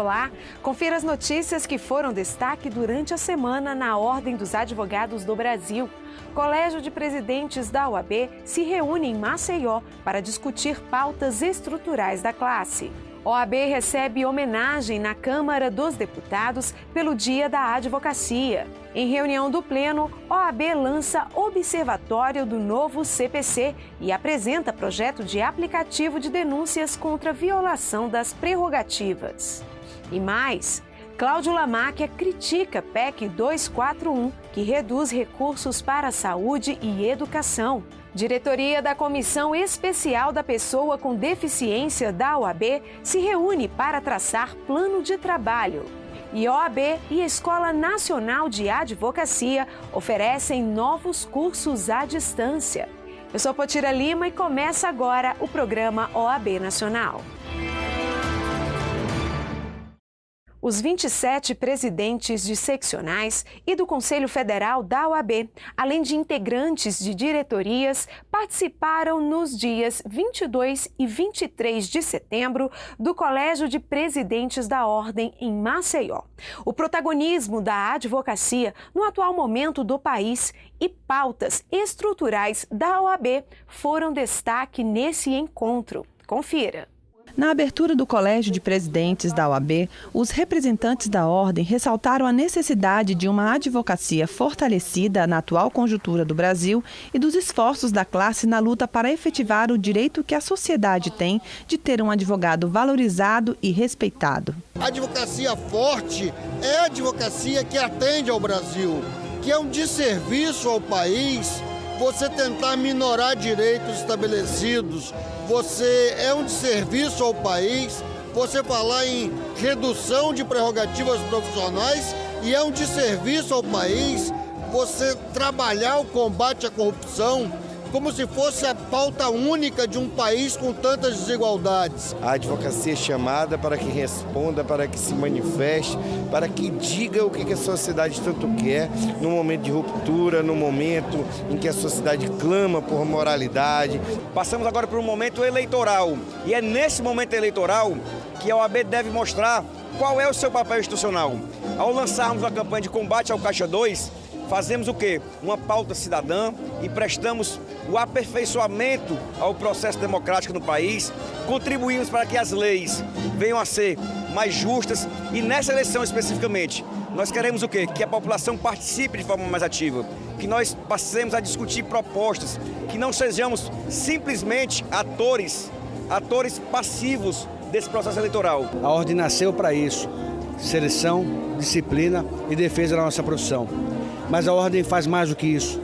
Olá! Confira as notícias que foram destaque durante a semana na Ordem dos Advogados do Brasil. Colégio de Presidentes da OAB se reúne em Maceió para discutir pautas estruturais da classe. OAB recebe homenagem na Câmara dos Deputados pelo Dia da Advocacia. Em reunião do Pleno, OAB lança Observatório do novo CPC e apresenta projeto de aplicativo de denúncias contra violação das prerrogativas. E mais, Cláudio Lamáquia critica PEC 241, que reduz recursos para a saúde e educação. Diretoria da Comissão Especial da Pessoa com Deficiência da OAB se reúne para traçar plano de trabalho. E OAB e Escola Nacional de Advocacia oferecem novos cursos à distância. Eu sou Potira Lima e começa agora o programa OAB Nacional. Os 27 presidentes de seccionais e do Conselho Federal da OAB, além de integrantes de diretorias, participaram nos dias 22 e 23 de setembro do Colégio de Presidentes da Ordem em Maceió. O protagonismo da advocacia no atual momento do país e pautas estruturais da OAB foram destaque nesse encontro. Confira. Na abertura do Colégio de Presidentes da OAB, os representantes da Ordem ressaltaram a necessidade de uma advocacia fortalecida na atual conjuntura do Brasil e dos esforços da classe na luta para efetivar o direito que a sociedade tem de ter um advogado valorizado e respeitado. A advocacia forte é a advocacia que atende ao Brasil, que é um desserviço ao país você tentar minorar direitos estabelecidos. Você é um desserviço ao país, você falar em redução de prerrogativas profissionais e é um desserviço ao país você trabalhar o combate à corrupção como se fosse a pauta única de um país com tantas desigualdades. A advocacia é chamada para que responda, para que se manifeste, para que diga o que a sociedade tanto quer, no momento de ruptura, no momento em que a sociedade clama por moralidade. Passamos agora por um momento eleitoral e é nesse momento eleitoral que a OAB deve mostrar qual é o seu papel institucional. Ao lançarmos a campanha de combate ao Caixa 2, fazemos o quê? Uma pauta cidadã e prestamos o aperfeiçoamento ao processo democrático no país, contribuímos para que as leis venham a ser mais justas e nessa eleição especificamente, nós queremos o quê? Que a população participe de forma mais ativa, que nós passemos a discutir propostas, que não sejamos simplesmente atores passivos desse processo eleitoral. A Ordem nasceu para isso, seleção, disciplina e defesa da nossa profissão. Mas a Ordem faz mais do que isso.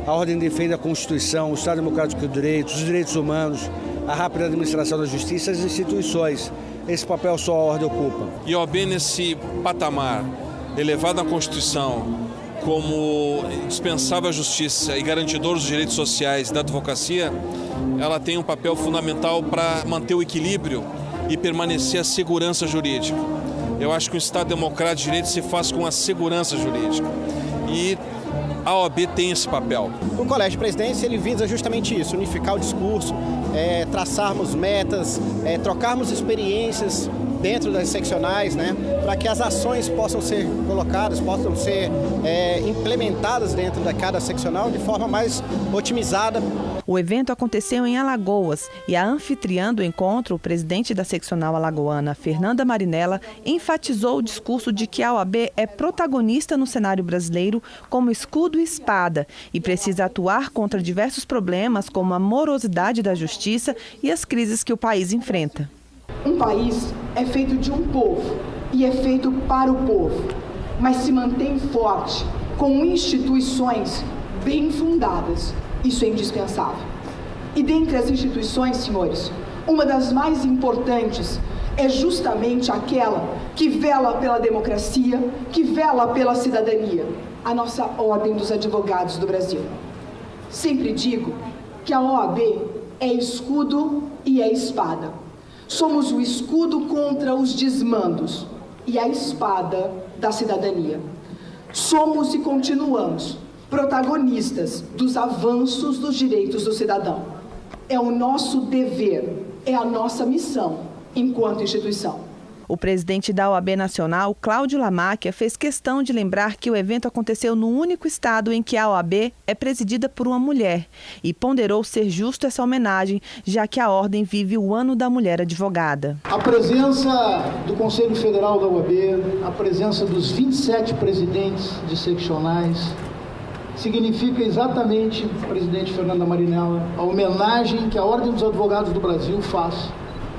A Ordem defende a Constituição, o Estado Democrático de Direitos, os direitos humanos, a rápida administração da justiça e as instituições. Esse papel só a Ordem ocupa. E a OAB nesse patamar, elevado à Constituição, como indispensável à justiça e garantidor dos direitos sociais da advocacia, ela tem um papel fundamental para manter o equilíbrio e permanecer a segurança jurídica. Eu acho que o Estado Democrático de Direito se faz com a segurança jurídica. E a OAB tem esse papel. O Colégio de Presidentes ele visa justamente isso, unificar o discurso, traçarmos metas, trocarmos experiências dentro das seccionais, para que as ações possam ser colocadas, possam ser implementadas dentro de cada seccional de forma mais otimizada. O evento aconteceu em Alagoas e a anfitriã do encontro, o presidente da seccional alagoana, Fernanda Marinella, enfatizou o discurso de que a OAB é protagonista no cenário brasileiro como escudo e espada e precisa atuar contra diversos problemas como a morosidade da justiça e as crises que o país enfrenta. Um país é feito de um povo e é feito para o povo, mas se mantém forte com instituições bem fundadas. Isso é indispensável. E dentre as instituições, senhores, uma das mais importantes é justamente aquela que vela pela democracia, que vela pela cidadania, a nossa Ordem dos Advogados do Brasil. Sempre digo que a OAB é escudo e é espada. Somos o escudo contra os desmandos e a espada da cidadania. Somos e continuamos protagonistas dos avanços dos direitos do cidadão. É o nosso dever, é a nossa missão enquanto instituição. O presidente da OAB Nacional, Cláudio Lamáquia, fez questão de lembrar que o evento aconteceu no único estado em que a OAB é presidida por uma mulher e ponderou ser justo essa homenagem, já que a ordem vive o Ano da Mulher Advogada. A presença do Conselho Federal da OAB, a presença dos 27 presidentes de seccionais, significa exatamente, presidente Fernanda Marinella, a homenagem que a Ordem dos Advogados do Brasil faz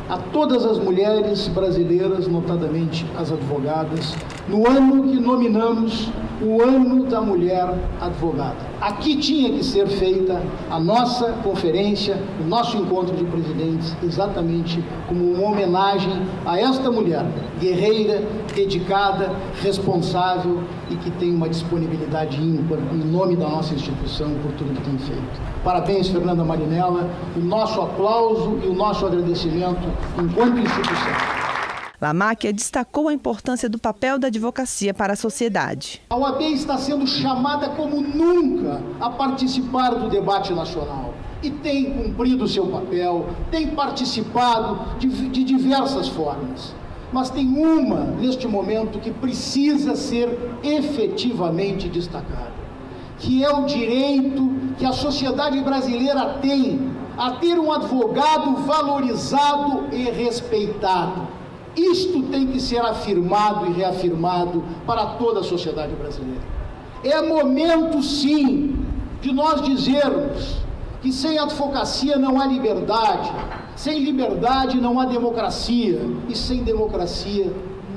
a todas as mulheres brasileiras, notadamente as advogadas, no ano que nominamos o Ano da Mulher Advogada. Aqui tinha que ser feita a nossa conferência, o nosso encontro de presidentes, exatamente como uma homenagem a esta mulher, guerreira, dedicada, responsável e que tem uma disponibilidade ímpar em nome da nossa instituição por tudo que tem feito. Parabéns, Fernanda Marinella, o nosso aplauso e o nosso agradecimento enquanto instituição. Lamáquia destacou a importância do papel da advocacia para a sociedade. A OAB está sendo chamada como nunca a participar do debate nacional e tem cumprido o seu papel, tem participado de diversas formas. Mas tem uma, neste momento, que precisa ser efetivamente destacada, que é o direito que a sociedade brasileira tem a ter um advogado valorizado e respeitado. Isto tem que ser afirmado e reafirmado para toda a sociedade brasileira. É momento, sim, de nós dizermos que sem advocacia não há liberdade, sem liberdade não há democracia e sem democracia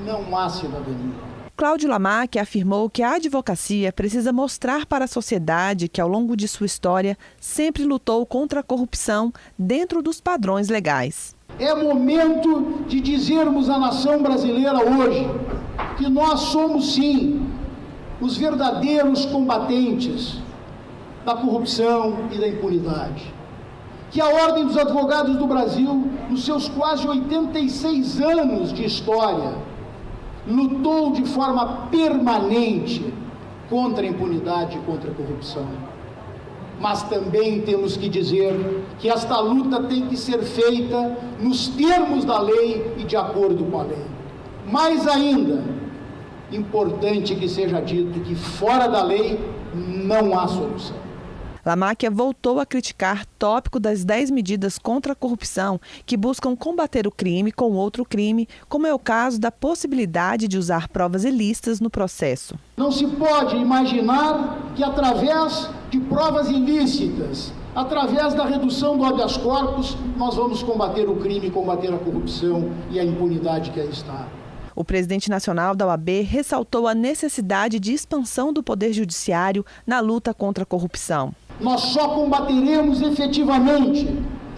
não há cidadania. Cláudio Lamáquia afirmou que a advocacia precisa mostrar para a sociedade que, ao longo de sua história, sempre lutou contra a corrupção dentro dos padrões legais. É momento de dizermos à nação brasileira hoje que nós somos, sim, os verdadeiros combatentes da corrupção e da impunidade. Que a Ordem dos Advogados do Brasil, nos seus quase 86 anos de história, lutou de forma permanente contra a impunidade e contra a corrupção. Mas também temos que dizer que esta luta tem que ser feita nos termos da lei e de acordo com a lei. Mais ainda, importante que seja dito que fora da lei não há solução. Lamáquia voltou a criticar tópico das 10 medidas contra a corrupção que buscam combater o crime com outro crime, como é o caso da possibilidade de usar provas ilícitas no processo. Não se pode imaginar que através de provas ilícitas, através da redução do habeas corpus, nós vamos combater o crime, combater a corrupção e a impunidade que aí está. O presidente nacional da OAB ressaltou a necessidade de expansão do Poder Judiciário na luta contra a corrupção. Nós só combateremos efetivamente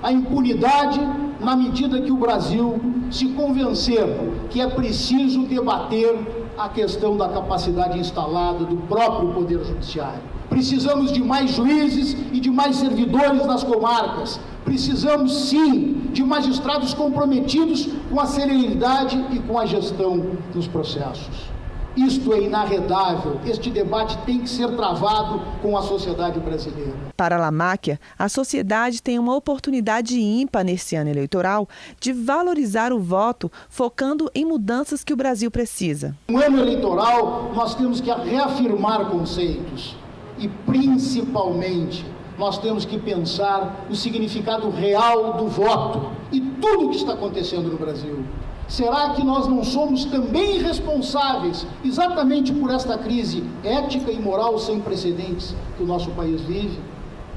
a impunidade na medida que o Brasil se convencer que é preciso debater a questão da capacidade instalada do próprio Poder Judiciário. Precisamos de mais juízes e de mais servidores nas comarcas. Precisamos, sim, de magistrados comprometidos com a celeridade e com a gestão dos processos. Isto é inarredável. Este debate tem que ser travado com a sociedade brasileira. Para Lamáquia, a sociedade tem uma oportunidade ímpar nesse ano eleitoral de valorizar o voto, focando em mudanças que o Brasil precisa. No ano eleitoral, nós temos que reafirmar conceitos e, principalmente, nós temos que pensar no significado real do voto e tudo o que está acontecendo no Brasil. Será que nós não somos também responsáveis exatamente por esta crise ética e moral sem precedentes que o nosso país vive?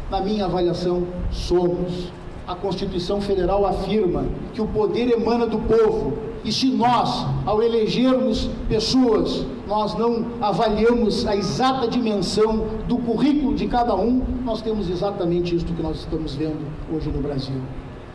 Na minha avaliação, somos. A Constituição Federal afirma que o poder emana do povo. E se nós, ao elegermos pessoas, nós não avaliamos a exata dimensão do currículo de cada um, nós temos exatamente isso que nós estamos vendo hoje no Brasil.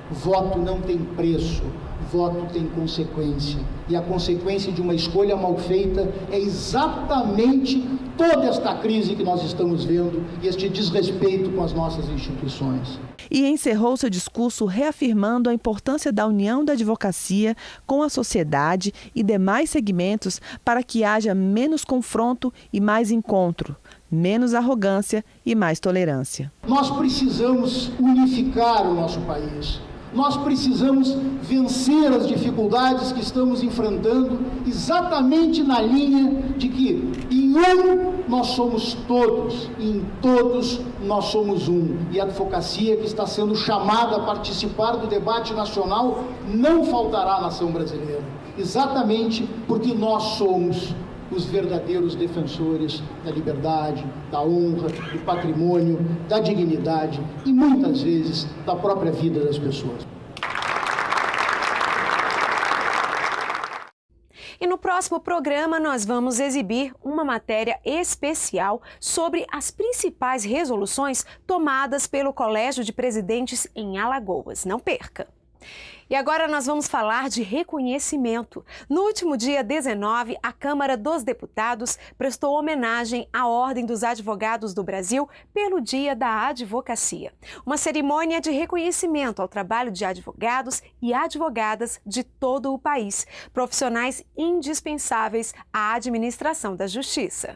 Voto não tem preço. Voto tem consequência, e a consequência de uma escolha mal feita é exatamente toda esta crise que nós estamos vendo e este desrespeito com as nossas instituições. E encerrou seu discurso reafirmando a importância da união da advocacia com a sociedade e demais segmentos para que haja menos confronto e mais encontro, menos arrogância e mais tolerância. Nós precisamos unificar o nosso país. Nós precisamos vencer as dificuldades que estamos enfrentando exatamente na linha de que em um nós somos todos, e em todos nós somos um. E a advocacia que está sendo chamada a participar do debate nacional não faltará à nação brasileira, exatamente porque nós somos os verdadeiros defensores da liberdade, da honra, do patrimônio, da dignidade e, muitas vezes, da própria vida das pessoas. E no próximo programa nós vamos exibir uma matéria especial sobre as principais resoluções tomadas pelo Colégio de Presidentes em Alagoas. Não perca! E agora nós vamos falar de reconhecimento. No último dia 19, a Câmara dos Deputados prestou homenagem à Ordem dos Advogados do Brasil pelo Dia da Advocacia. Uma cerimônia de reconhecimento ao trabalho de advogados e advogadas de todo o país, profissionais indispensáveis à administração da justiça.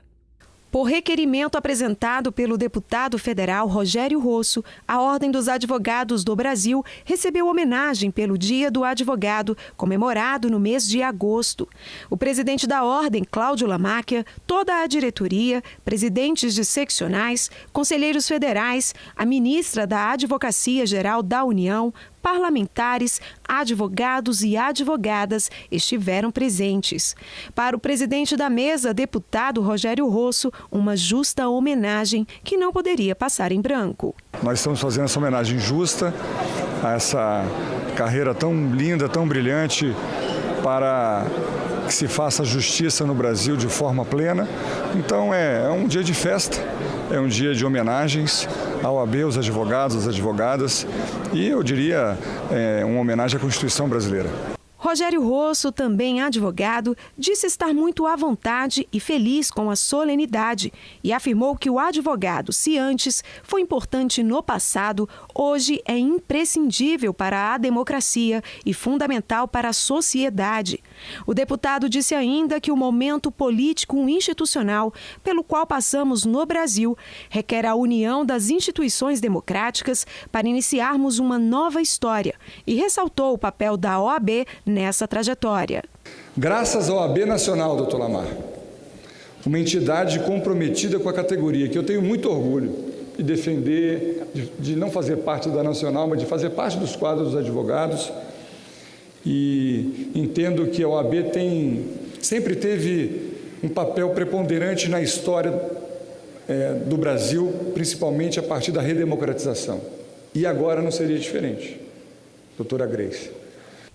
Por requerimento apresentado pelo deputado federal Rogério Rosso, a Ordem dos Advogados do Brasil recebeu homenagem pelo Dia do Advogado, comemorado no mês de agosto. O presidente da Ordem, Cláudio Lamáquia, toda a diretoria, presidentes de seccionais, conselheiros federais, a ministra da Advocacia Geral da União, parlamentares, advogados e advogadas estiveram presentes. Para o presidente da mesa, deputado Rogério Rosso, uma justa homenagem que não poderia passar em branco. Nós estamos fazendo essa homenagem justa a essa carreira tão linda, tão brilhante, para que se faça justiça no Brasil de forma plena. Então é um dia de festa, é um dia de homenagens ao OAB, aos advogados, às advogadas e, eu diria, uma homenagem à Constituição brasileira. Rogério Rosso, também advogado, disse estar muito à vontade e feliz com a solenidade e afirmou que o advogado, se antes foi importante no passado, hoje é imprescindível para a democracia e fundamental para a sociedade. O deputado disse ainda que o momento político-institucional pelo qual passamos no Brasil requer a união das instituições democráticas para iniciarmos uma nova história e ressaltou o papel da OAB nessa trajetória. Graças à OAB Nacional, doutor Lamar, uma entidade comprometida com a categoria, que eu tenho muito orgulho de defender, de não fazer parte da Nacional, mas de fazer parte dos quadros dos advogados, e entendo que a OAB sempre teve um papel preponderante na história do Brasil, principalmente a partir da redemocratização. E agora não seria diferente, doutora Grace.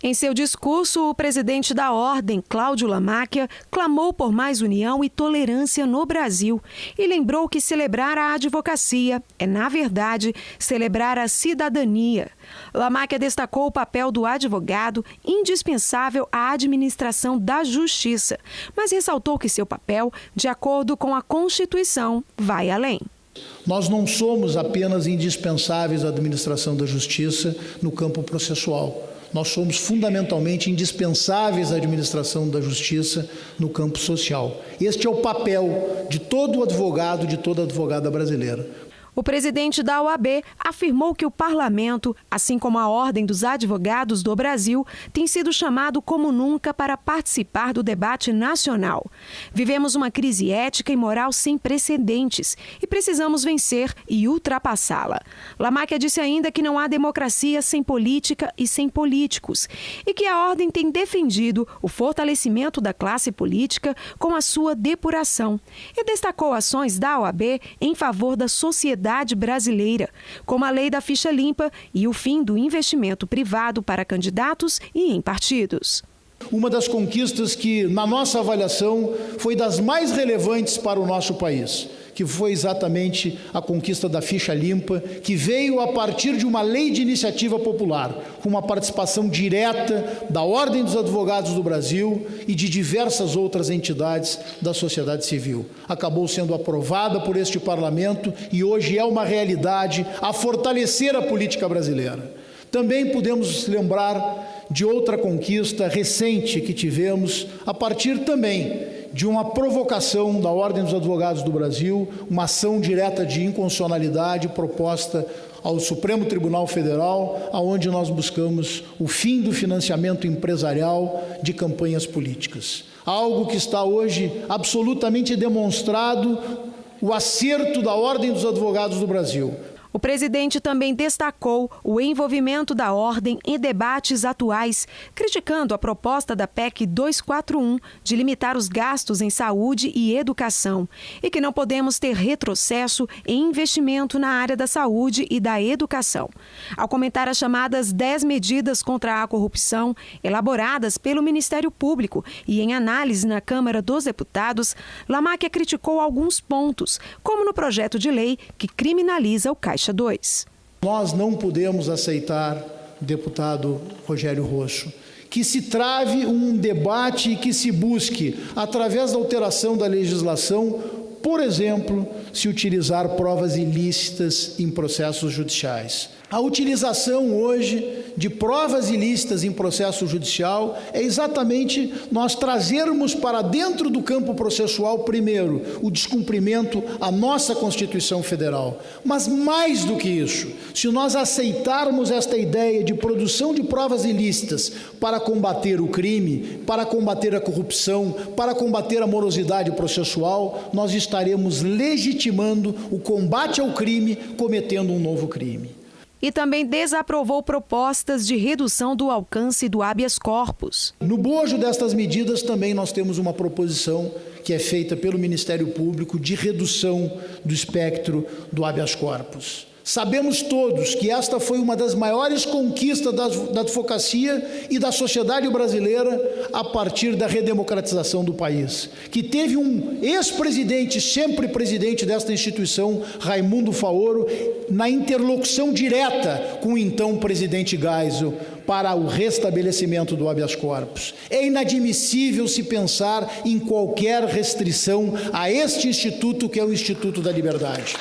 Em seu discurso, o presidente da Ordem, Cláudio Lamáquia, clamou por mais união e tolerância no Brasil e lembrou que celebrar a advocacia é, na verdade, celebrar a cidadania. Lamáquia destacou o papel do advogado, indispensável à administração da justiça, mas ressaltou que seu papel, de acordo com a Constituição, vai além. Nós não somos apenas indispensáveis à administração da justiça no campo processual. Nós somos fundamentalmente indispensáveis à administração da justiça no campo social. Este é o papel de todo advogado, de toda advogada brasileira. O presidente da OAB afirmou que o parlamento, assim como a Ordem dos Advogados do Brasil, tem sido chamado como nunca para participar do debate nacional. Vivemos uma crise ética e moral sem precedentes e precisamos vencer e ultrapassá-la. Lamáquia disse ainda que não há democracia sem política e sem políticos e que a Ordem tem defendido o fortalecimento da classe política com a sua depuração e destacou ações da OAB em favor da sociedade brasileira, como a lei da ficha limpa e o fim do investimento privado para candidatos e em partidos. Uma das conquistas que, na nossa avaliação, foi das mais relevantes para o nosso país, que foi exatamente a conquista da ficha limpa, que veio a partir de uma lei de iniciativa popular, com uma participação direta da Ordem dos Advogados do Brasil e de diversas outras entidades da sociedade civil. Acabou sendo aprovada por este parlamento e hoje é uma realidade a fortalecer a política brasileira. Também podemos lembrar de outra conquista recente que tivemos, a partir também de uma provocação da Ordem dos Advogados do Brasil, uma ação direta de inconstitucionalidade proposta ao Supremo Tribunal Federal, aonde nós buscamos o fim do financiamento empresarial de campanhas políticas. Algo que está hoje absolutamente demonstrado, o acerto da Ordem dos Advogados do Brasil. O presidente também destacou o envolvimento da Ordem em debates atuais, criticando a proposta da PEC 241 de limitar os gastos em saúde e educação e que não podemos ter retrocesso em investimento na área da saúde e da educação. Ao comentar as chamadas 10 medidas contra a corrupção elaboradas pelo Ministério Público e em análise na Câmara dos Deputados, Lamáquia criticou alguns pontos, como no projeto de lei que criminaliza o Caixa 2. Nós não podemos aceitar, deputado Rogério Rosso, que se trave um debate e que se busque, através da alteração da legislação, por exemplo, se utilizar provas ilícitas em processos judiciais. A utilização hoje de provas ilícitas em processo judicial é exatamente nós trazermos para dentro do campo processual, primeiro, o descumprimento à nossa Constituição Federal. Mas mais do que isso, se nós aceitarmos esta ideia de produção de provas ilícitas para combater o crime, para combater a corrupção, para combater a morosidade processual, nós estaremos legitimando o combate ao crime, cometendo um novo crime. E também desaprovou propostas de redução do alcance do habeas corpus. No bojo destas medidas também nós temos uma proposição que é feita pelo Ministério Público de redução do espectro do habeas corpus. Sabemos todos que esta foi uma das maiores conquistas da advocacia e da sociedade brasileira a partir da redemocratização do país, que teve um ex-presidente, sempre presidente desta instituição, Raimundo Faoro, na interlocução direta com o então presidente Geisel para o restabelecimento do habeas corpus. É inadmissível se pensar em qualquer restrição a este instituto, que é o Instituto da Liberdade.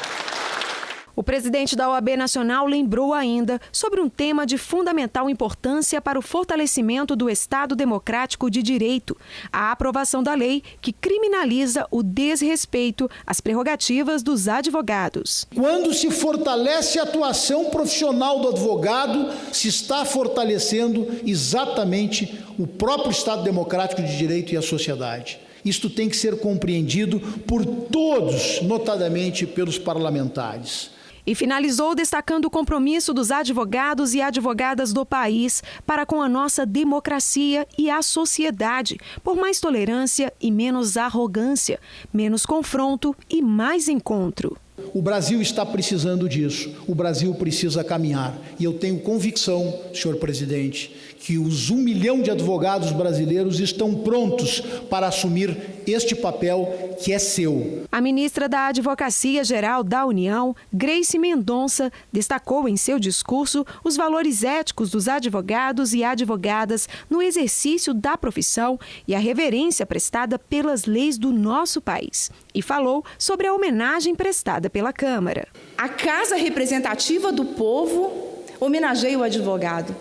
O presidente da OAB Nacional lembrou ainda sobre um tema de fundamental importância para o fortalecimento do Estado Democrático de Direito, a aprovação da lei que criminaliza o desrespeito às prerrogativas dos advogados. Quando se fortalece a atuação profissional do advogado, se está fortalecendo exatamente o próprio Estado Democrático de Direito e a sociedade. Isto tem que ser compreendido por todos, notadamente pelos parlamentares. E finalizou destacando o compromisso dos advogados e advogadas do país para com a nossa democracia e a sociedade, por mais tolerância e menos arrogância, menos confronto e mais encontro. O Brasil está precisando disso, o Brasil precisa caminhar. E eu tenho convicção, senhor presidente, que os 1 milhão de advogados brasileiros estão prontos para assumir este papel que é seu. A ministra da Advocacia Geral da União, Grace Mendonça, destacou em seu discurso os valores éticos dos advogados e advogadas no exercício da profissão e a reverência prestada pelas leis do nosso país. E falou sobre a homenagem prestada pela Câmara. A Casa Representativa do Povo homenageia o advogado.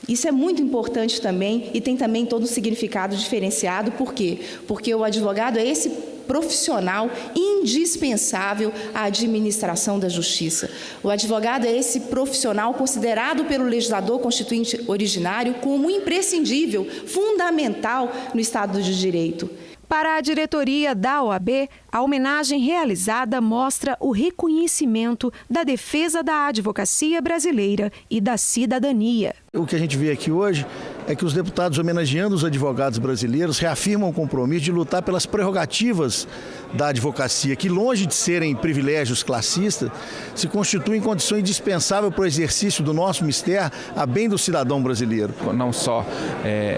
Isso é muito importante também e tem também todo um significado diferenciado. Por quê? Porque o advogado é esse profissional indispensável à administração da justiça. O advogado é esse profissional considerado pelo legislador constituinte originário como imprescindível, fundamental no Estado de Direito. Para a diretoria da OAB, a homenagem realizada mostra o reconhecimento da defesa da advocacia brasileira e da cidadania. O que a gente vê aqui hoje é que os deputados, homenageando os advogados brasileiros, reafirmam o compromisso de lutar pelas prerrogativas da advocacia, que, longe de serem privilégios classistas, se constituem condição indispensável para o exercício do nosso mistério a bem do cidadão brasileiro. Não só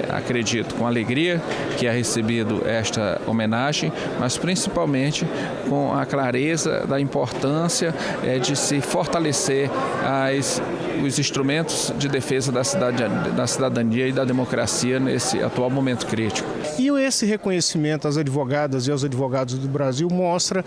acredito com alegria que é recebido esta homenagem, mas principalmente com a clareza da importância de se fortalecer os instrumentos de defesa da da cidadania e da democracia nesse atual momento crítico. E esse reconhecimento às advogadas e aos advogados do Brasil mostra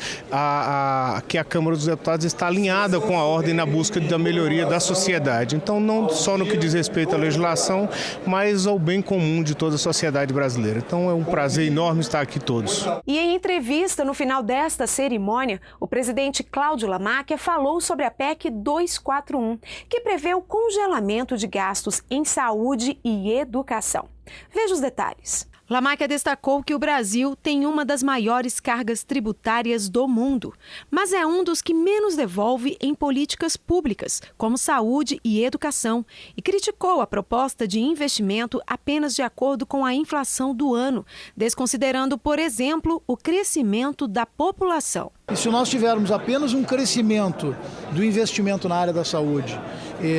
que a Câmara dos Deputados está alinhada com a ordem na busca da melhoria da sociedade. Então, não só no que diz respeito à legislação, mas ao bem comum de toda a sociedade brasileira. Então, é um prazer enorme estar aqui todos. E em entrevista no final desta cerimônia, o presidente Cláudio Lamáquia falou sobre a PEC 241, que prevê o congelamento de gastos em saúde e educação. Veja os detalhes. Lamáquia destacou que o Brasil tem uma das maiores cargas tributárias do mundo, mas é um dos que menos devolve em políticas públicas, como saúde e educação, e criticou a proposta de investimento apenas de acordo com a inflação do ano, desconsiderando, por exemplo, o crescimento da população. E se nós tivermos apenas um crescimento do investimento na área da saúde,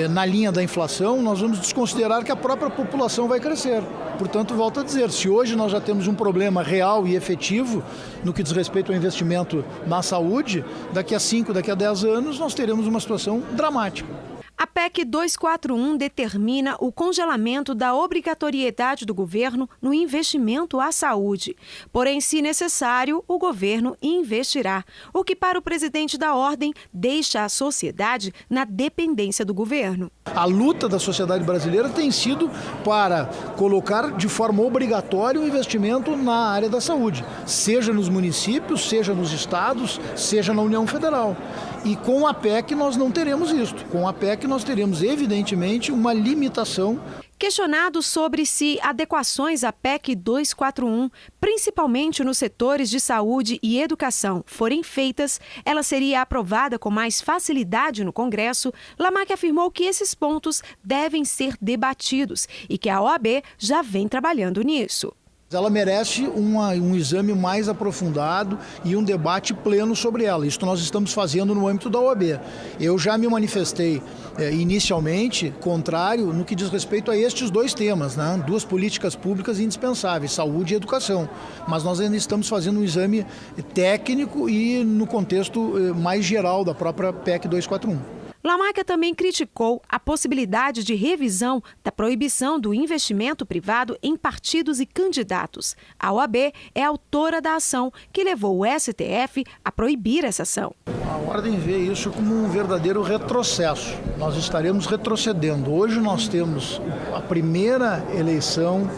na linha da inflação, nós vamos desconsiderar que a própria população vai crescer. Portanto, volto a dizer, se hoje nós já temos um problema real e efetivo no que diz respeito ao investimento na saúde, daqui a 5, daqui a 10 anos, nós teremos uma situação dramática. A PEC 241 determina o congelamento da obrigatoriedade do governo no investimento à saúde. Porém, se necessário, o governo investirá, o que para o presidente da ordem deixa a sociedade na dependência do governo. A luta da sociedade brasileira tem sido para colocar de forma obrigatória o investimento na área da saúde, seja nos municípios, seja nos estados, seja na União Federal. E com a PEC nós não teremos isso. Com a PEC nós teremos, evidentemente, uma limitação. Questionado sobre se adequações à PEC 241, principalmente nos setores de saúde e educação, forem feitas, ela seria aprovada com mais facilidade no Congresso, Lamáquia afirmou que esses pontos devem ser debatidos e que a OAB já vem trabalhando nisso. Ela merece um exame mais aprofundado e um debate pleno sobre ela. Isso nós estamos fazendo no âmbito da OAB. Eu já me manifestei inicialmente contrário no que diz respeito a estes dois temas, né? Duas políticas públicas indispensáveis, saúde e educação. Mas nós ainda estamos fazendo um exame técnico e no contexto mais geral da própria PEC 241. Lamáquia também criticou a possibilidade de revisão da proibição do investimento privado em partidos e candidatos. A OAB é autora da ação que levou o STF a proibir essa ação. A ordem vê isso como um verdadeiro retrocesso. Nós estaremos retrocedendo. Hoje nós temos a primeira eleição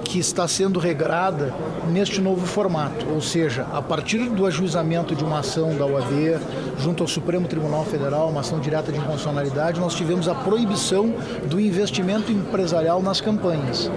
que está sendo regrada neste novo formato, ou seja, a partir do ajuizamento de uma ação da OAB junto ao Supremo Tribunal Federal, uma ação direta de inconstitucionalidade, nós tivemos a proibição do investimento empresarial nas campanhas.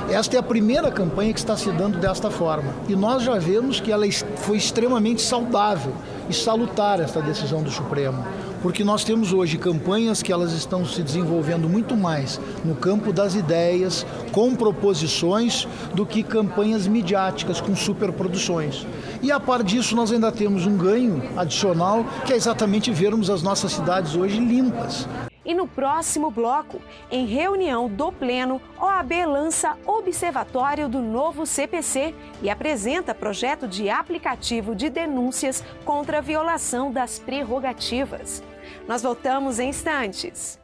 Esta é a primeira campanha que está se dando desta forma e nós já vemos que ela foi extremamente saudável e salutar esta decisão do Supremo, porque nós temos hoje campanhas que elas estão se desenvolvendo muito mais no campo das ideias, com proposições, do que campanhas midiáticas com superproduções. E a par disso nós ainda temos um ganho adicional, que é exatamente vermos as nossas cidades hoje limpas. E no próximo bloco, em reunião do Pleno, OAB lança Observatório do novo CPC e apresenta projeto de aplicativo de denúncias contra a violação das prerrogativas. Nós voltamos em instantes.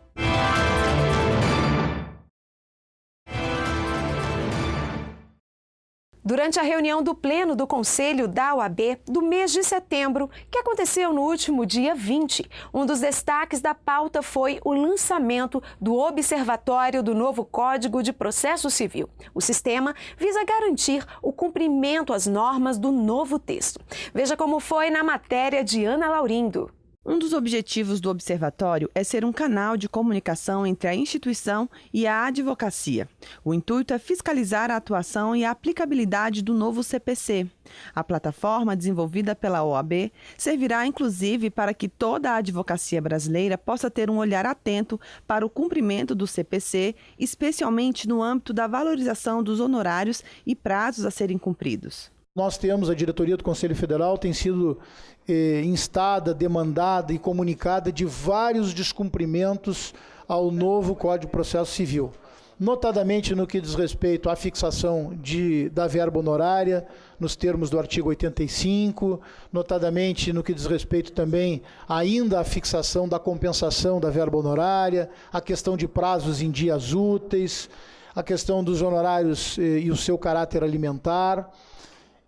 Durante a reunião do Pleno do Conselho da OAB do mês de setembro, que aconteceu no último dia 20, um dos destaques da pauta foi o lançamento do Observatório do novo Código de Processo Civil. O sistema visa garantir o cumprimento às normas do novo texto. Veja como foi na matéria de Ana Laurindo. Um dos objetivos do observatório é ser um canal de comunicação entre a instituição e a advocacia. O intuito é fiscalizar a atuação e a aplicabilidade do novo CPC. A plataforma desenvolvida pela OAB servirá inclusive para que toda a advocacia brasileira possa ter um olhar atento para o cumprimento do CPC, especialmente no âmbito da valorização dos honorários e prazos a serem cumpridos. Nós temos, a diretoria do Conselho Federal tem sido instada, demandada e comunicada de vários descumprimentos ao novo Código de Processo Civil. notadamente no que diz respeito à fixação da verba honorária, nos termos do artigo 85, notadamente no que diz respeito também ainda à fixação da compensação da verba honorária, a questão de prazos em dias úteis, a questão dos honorários e o seu caráter alimentar,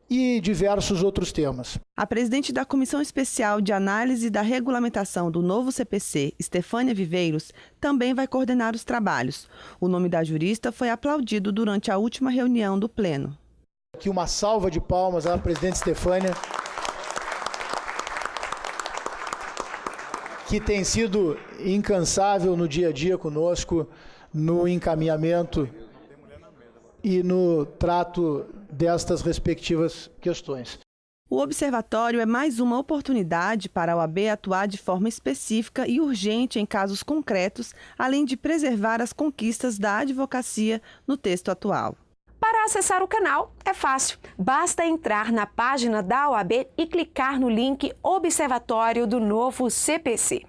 e diversos outros temas. A presidente da Comissão Especial de Análise da Regulamentação do novo CPC, Estefânia Viveiros, também vai coordenar os trabalhos. O nome da jurista foi aplaudido durante a última reunião do Pleno. Aqui uma salva de palmas à presidente Estefânia, que tem sido incansável no dia a dia conosco, no encaminhamento e no trato destas respectivas questões. O observatório é mais uma oportunidade para a OAB atuar de forma específica e urgente em casos concretos, além de preservar as conquistas da advocacia no texto atual. Para acessar o canal é fácil, basta entrar na página da OAB e clicar no link Observatório do novo CPC.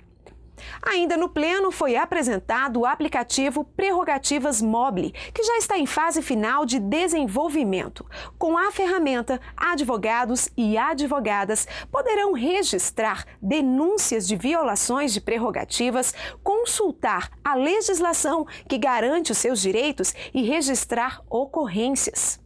Ainda no Pleno foi apresentado o aplicativo Prerrogativas Mobile, que já está em fase final de desenvolvimento. Com a ferramenta, advogados e advogadas poderão registrar denúncias de violações de prerrogativas, consultar a legislação que garante os seus direitos e registrar ocorrências.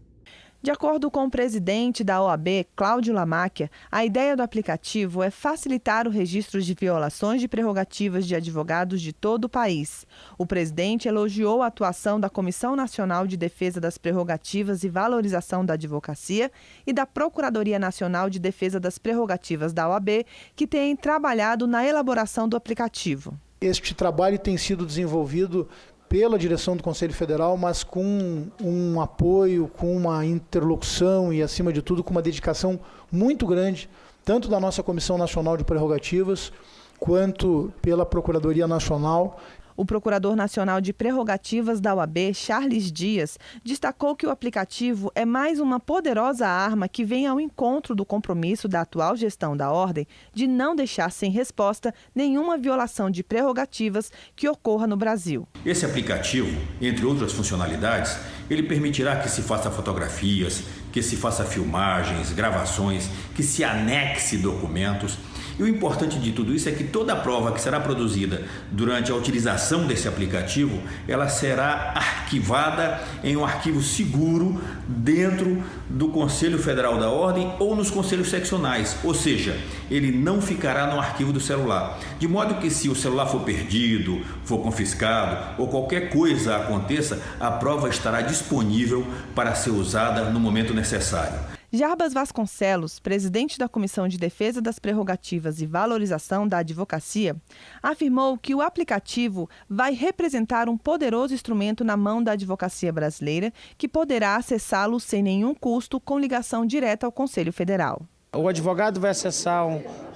De acordo com o presidente da OAB, Cláudio Lamáquia, a ideia do aplicativo é facilitar o registro de violações de prerrogativas de advogados de todo o país. O presidente elogiou a atuação da Comissão Nacional de Defesa das Prerrogativas e Valorização da Advocacia e da Procuradoria Nacional de Defesa das Prerrogativas da OAB, que têm trabalhado na elaboração do aplicativo. Este trabalho tem sido desenvolvido pela direção do Conselho Federal, mas com um apoio, com uma interlocução e, acima de tudo, com uma dedicação muito grande, tanto da nossa Comissão Nacional de Prerrogativas, quanto pela Procuradoria Nacional. O Procurador Nacional de Prerrogativas da OAB, Charles Dias, destacou que o aplicativo é mais uma poderosa arma que vem ao encontro do compromisso da atual gestão da Ordem de não deixar sem resposta nenhuma violação de prerrogativas que ocorra no Brasil. Esse aplicativo, entre outras funcionalidades, ele permitirá que se faça fotografias, que se faça filmagens, gravações, que se anexe documentos. E o importante de tudo isso é que toda a prova que será produzida durante a utilização desse aplicativo, ela será arquivada em um arquivo seguro dentro do Conselho Federal da Ordem ou nos conselhos seccionais, ou seja, ele não ficará no arquivo do celular. De modo que se o celular for perdido, for confiscado ou qualquer coisa aconteça, a prova estará disponível para ser usada no momento necessário. Jarbas Vasconcelos, presidente da Comissão de Defesa das Prerrogativas e Valorização da Advocacia, afirmou que o aplicativo vai representar um poderoso instrumento na mão da advocacia brasileira, que poderá acessá-lo sem nenhum custo com ligação direta ao Conselho Federal. O advogado vai acessar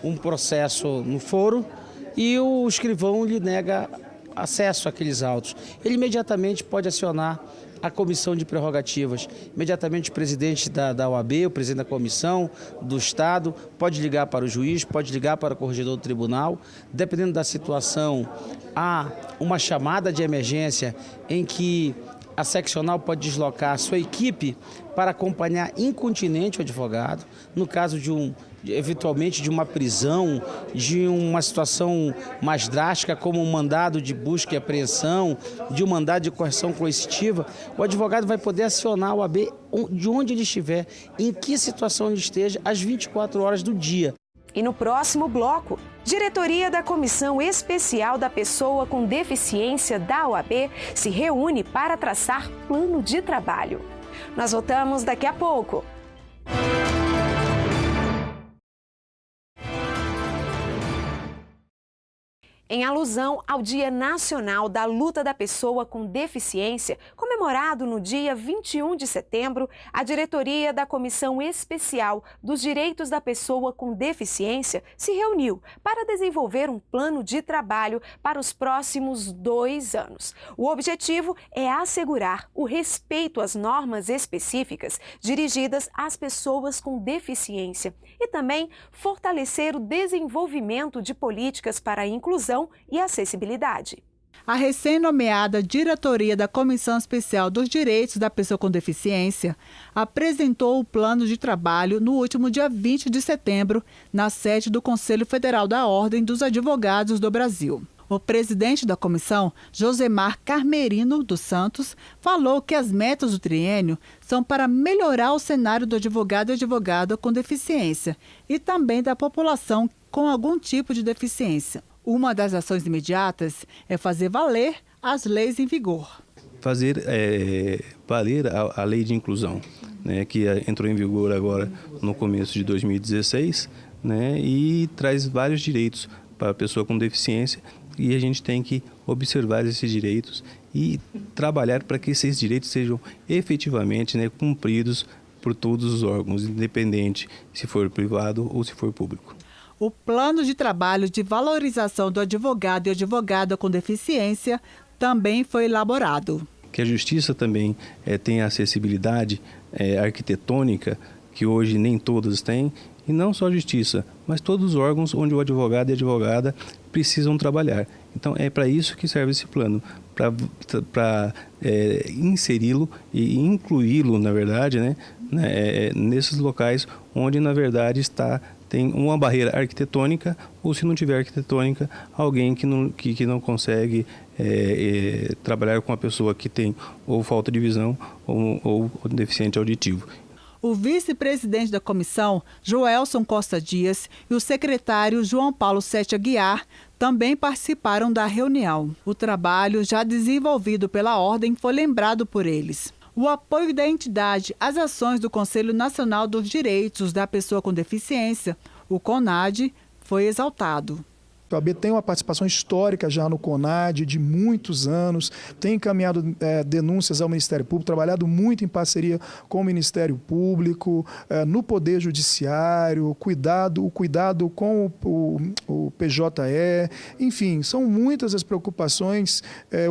um processo no foro e o escrivão lhe nega acesso àqueles autos. Ele imediatamente pode acionar a Comissão de Prerrogativas. Imediatamente o presidente da OAB, o presidente da comissão, do Estado, pode ligar para o juiz, pode ligar para o corregedor do tribunal. Dependendo da situação, há uma chamada de emergência em que a seccional pode deslocar a sua equipe para acompanhar incontinente o advogado, no caso eventualmente de uma prisão, de uma situação mais drástica, como um mandado de busca e apreensão, de um mandado de coerção coercitiva, o advogado vai poder acionar a OAB de onde ele estiver, em que situação ele esteja, às 24 horas do dia. E no próximo bloco, diretoria da Comissão Especial da Pessoa com Deficiência da OAB se reúne para traçar plano de trabalho. Nós voltamos daqui a pouco. Em alusão ao Dia Nacional da Luta da Pessoa com Deficiência, comemorado no dia 21 de setembro, a diretoria da Comissão Especial dos Direitos da Pessoa com Deficiência se reuniu para desenvolver um plano de trabalho para os próximos 2 anos. O objetivo é assegurar o respeito às normas específicas dirigidas às pessoas com deficiência e também fortalecer o desenvolvimento de políticas para a inclusão e acessibilidade. A recém-nomeada diretoria da Comissão Especial dos Direitos da Pessoa com Deficiência apresentou o plano de trabalho no último dia 20 de setembro, na sede do Conselho Federal da Ordem dos Advogados do Brasil. O presidente da comissão, Josemar Carmerino dos Santos, falou que as metas do triênio são para melhorar o cenário do advogado e advogada com deficiência e também da população com algum tipo de deficiência. Uma das ações imediatas é fazer valer as leis em vigor. Fazer valer a lei de inclusão, né, que entrou em vigor agora no começo de 2016, né, e traz vários direitos para a pessoa com deficiência, e a gente tem que observar esses direitos e trabalhar para que esses direitos sejam efetivamente, né, cumpridos por todos os órgãos, independente se for privado ou se for público. O plano de trabalho de valorização do advogado e advogada com deficiência também foi elaborado. Que a justiça também tenha acessibilidade arquitetônica, que hoje nem todas têm, e não só a justiça, mas todos os órgãos onde o advogado e a advogada precisam trabalhar. Então é para isso que serve esse plano, para inseri-lo e incluí-lo, na verdade, né, nesses locais onde, na verdade, tem uma barreira arquitetônica, ou se não tiver arquitetônica, alguém que não consegue trabalhar com a pessoa que tem ou falta de visão ou deficiente auditivo. O vice-presidente da comissão, Joelson Costa Dias, e o secretário João Paulo Sete Aguiar também participaram da reunião. O trabalho já desenvolvido pela Ordem foi lembrado por eles. O apoio da entidade às ações do Conselho Nacional dos Direitos da Pessoa com Deficiência, o CONAD, foi exaltado. A OAB tem uma participação histórica já no CONAD de muitos anos, tem encaminhado denúncias ao Ministério Público, trabalhado muito em parceria com o Ministério Público, no Poder Judiciário, o cuidado com o PJE, enfim, são muitas as preocupações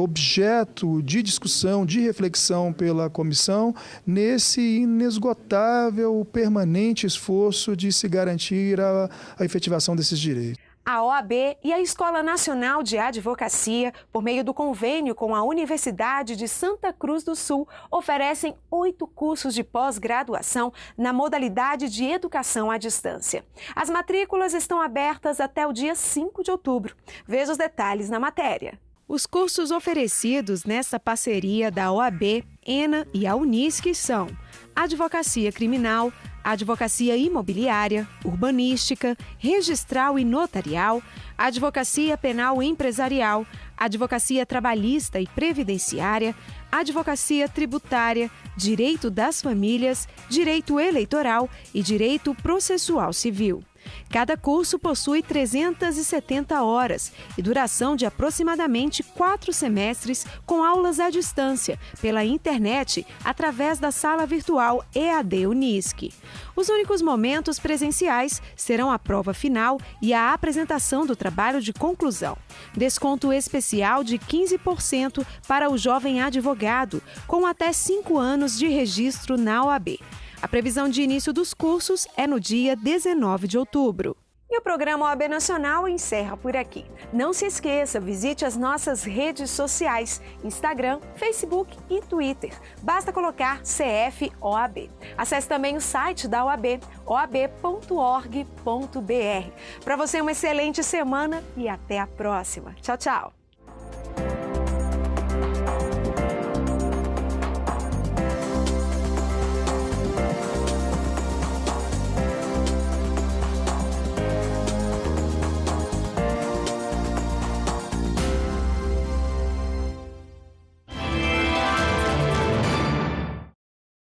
objeto de discussão, de reflexão pela comissão, nesse inesgotável, permanente esforço de se garantir a efetivação desses direitos. A OAB e a Escola Nacional de Advocacia, por meio do convênio com a Universidade de Santa Cruz do Sul, oferecem 8 cursos de pós-graduação na modalidade de educação à distância. As matrículas estão abertas até o dia 5 de outubro. Veja os detalhes na matéria. Os cursos oferecidos nessa parceria da OAB, ENA e a Unisc são Advocacia Criminal, Advocacia Imobiliária, Urbanística, Registral e Notarial, Advocacia Penal Empresarial, Advocacia Trabalhista e Previdenciária, Advocacia Tributária, Direito das Famílias, Direito Eleitoral e Direito Processual Civil. Cada curso possui 370 horas e duração de aproximadamente 4 semestres, com aulas à distância, pela internet, através da sala virtual EAD Unisc. Os únicos momentos presenciais serão a prova final e a apresentação do trabalho de conclusão. Desconto especial de 15% para o jovem advogado, com até 5 anos de registro na OAB. A previsão de início dos cursos é no dia 19 de outubro. E o programa OAB Nacional encerra por aqui. Não se esqueça, visite as nossas redes sociais, Instagram, Facebook e Twitter. Basta colocar CF OAB. Acesse também o site da OAB, oab.org.br. Para você, uma excelente semana e até a próxima. Tchau, tchau.